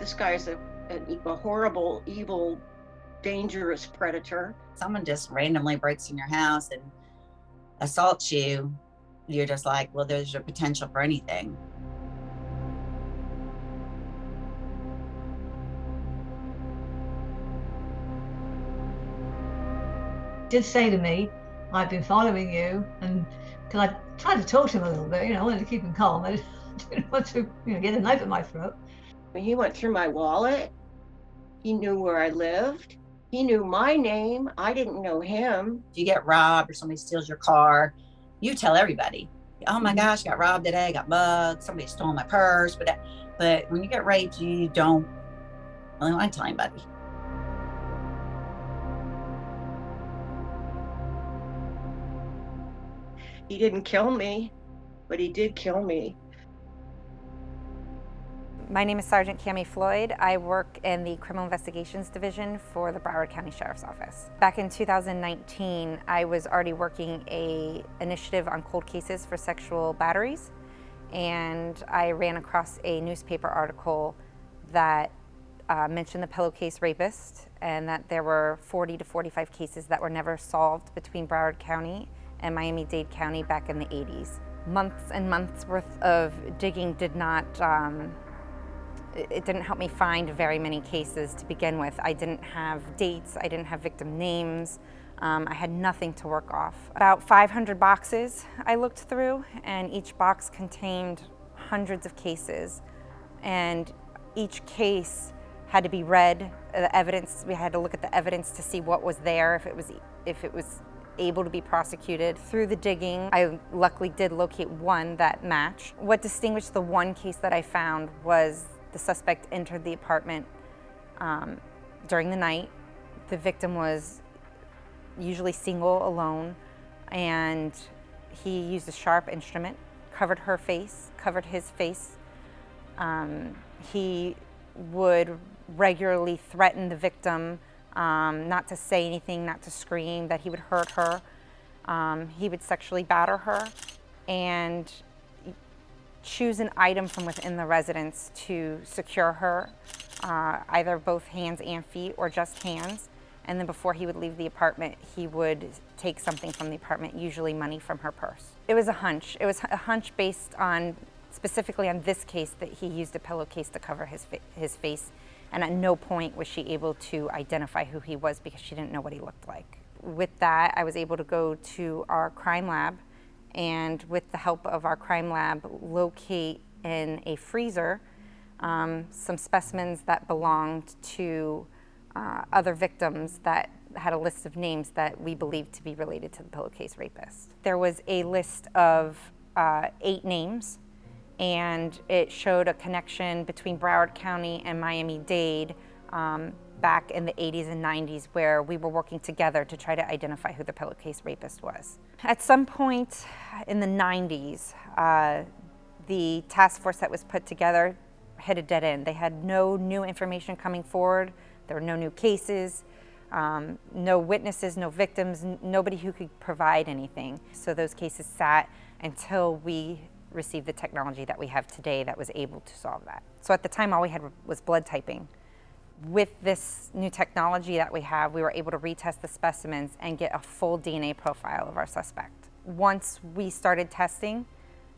this guy's a horrible, evil, dangerous predator. Someone just randomly breaks in your house and assaults you, you're just like, well, there's a potential for anything. Did say to me, I've been following you, and because I tried to talk to him a little bit, I wanted to keep him calm. I didn't want to, get a knife in my throat. He went through my wallet. He knew where I lived. He knew my name. I didn't know him. If you get robbed or somebody steals your car, you tell everybody. Oh my gosh, got robbed today, got mugged, somebody stole my purse. But when you get raped, you don't really want to tell anybody. He didn't kill me, but he did kill me. My name is Sergeant Cami Floyd. I work in the Criminal Investigations Division for the Broward County Sheriff's Office. Back in 2019, I was already working an initiative on cold cases for sexual batteries, and I ran across a newspaper article that mentioned the Pillowcase Rapist, and that there were 40 to 45 cases that were never solved between Broward County and Miami-Dade County back in the 80s. Months and months worth of digging did not it didn't help me find very many cases to begin with. I didn't have dates, I didn't have victim names, I had nothing to work off. About 500 boxes I looked through, and each box contained hundreds of cases. And each case had to be read, the evidence, we had to look at the evidence to see what was there, if it was able to be prosecuted. Through the digging, I luckily did locate one that matched. What distinguished the one case that I found was the suspect entered the apartment during the night. The victim was usually single, alone, and he used a sharp instrument, covered her face, covered his face. He would regularly threaten the victim not to say anything, not to scream, that he would hurt her. He would sexually batter her and choose an item from within the residence to secure her, either both hands and feet or just hands. And then before he would leave the apartment, he would take something from the apartment, usually money from her purse. It was a hunch. It was a hunch based on, specifically on this case, that he used a pillowcase to cover his face. And at no point was she able to identify who he was because she didn't know what he looked like. With that, I was able to go to our crime lab, and with the help of our crime lab, locate in a freezer some specimens that belonged to other victims that had a list of names that we believed to be related to the Pillowcase Rapist. There was a list of 8 names, and it showed a connection between Broward County and Miami-Dade back in the 80s and 90s, where we were working together to try to identify who the Pillowcase Rapist was. At some point in the 90s, the task force that was put together hit a dead end. They had no new information coming forward. There were no new cases, no witnesses, no victims, nobody who could provide anything. So those cases sat until we received the technology that we have today that was able to solve that. So at the time, all we had was blood typing. With this new technology that we have, we were able to retest the specimens and get a full DNA profile of our suspect. Once we started testing,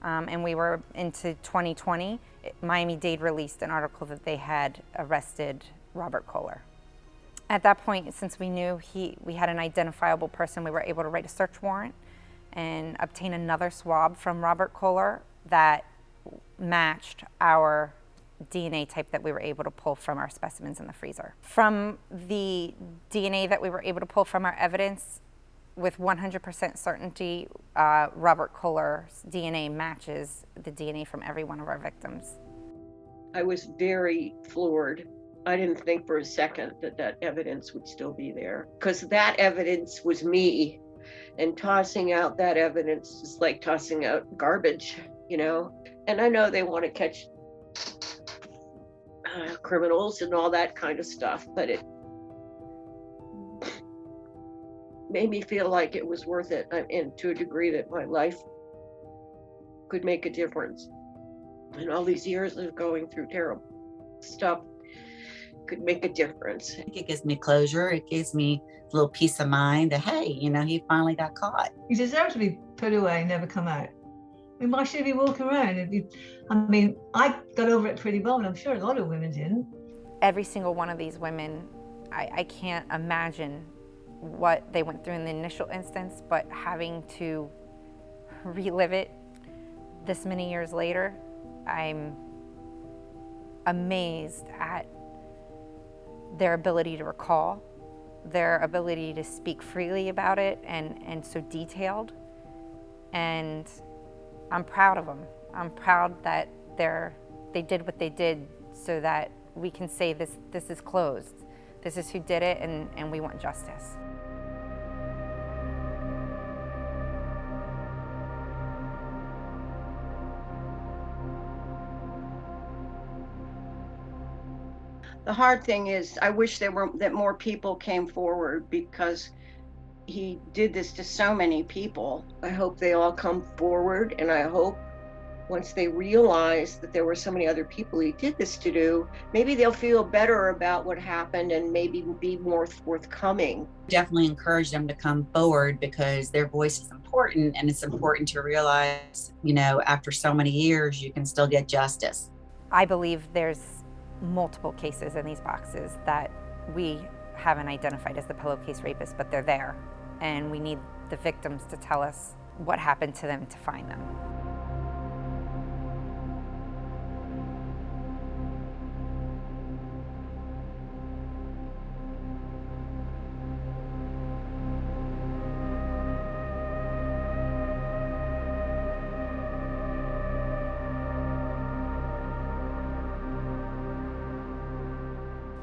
and we were into 2020, Miami-Dade released an article that they had arrested Robert Koehler. At that point, since we knew we had an identifiable person, we were able to write a search warrant and obtain another swab from Robert Koehler that matched our DNA type that we were able to pull from our specimens in the freezer. From the DNA that we were able to pull from our evidence, with 100% certainty, Robert Koehler's DNA matches the DNA from every one of our victims. I was very floored. I didn't think for a second that evidence would still be there, because that evidence was me, and tossing out that evidence is like tossing out garbage, And I know they want to catch criminals and all that kind of stuff, but it made me feel like it was worth it, and to a degree that my life could make a difference. And all these years of going through terrible stuff could make a difference. It gives me closure. It gives me a little peace of mind that, hey, he finally got caught. He deserved to be put away and never come out. I mean, why should he be walking around? I got over it pretty well, and I'm sure a lot of women didn't. Every single one of these women, I can't imagine what they went through in the initial instance, but having to relive it this many years later, I'm amazed at their ability to recall, their ability to speak freely about it and so detailed. And I'm proud of them. I'm proud that they did what they did so that we can say this is closed. This is who did it, and we want justice. The hard thing is, I wish that more people came forward, because he did this to so many people. I hope they all come forward, and I hope once they realize that there were so many other people he did this to, maybe they'll feel better about what happened and maybe be more forthcoming. Definitely encourage them to come forward, because their voice is important, and it's important to realize, after so many years, you can still get justice. I believe there's multiple cases in these boxes that we haven't identified as the pillowcase rapist, but they're there, and we need the victims to tell us what happened to them to find them.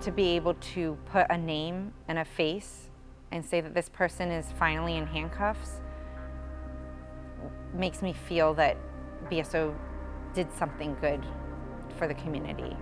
To be able to put a name and a face and say that this person is finally in handcuffs makes me feel that BSO did something good for the community.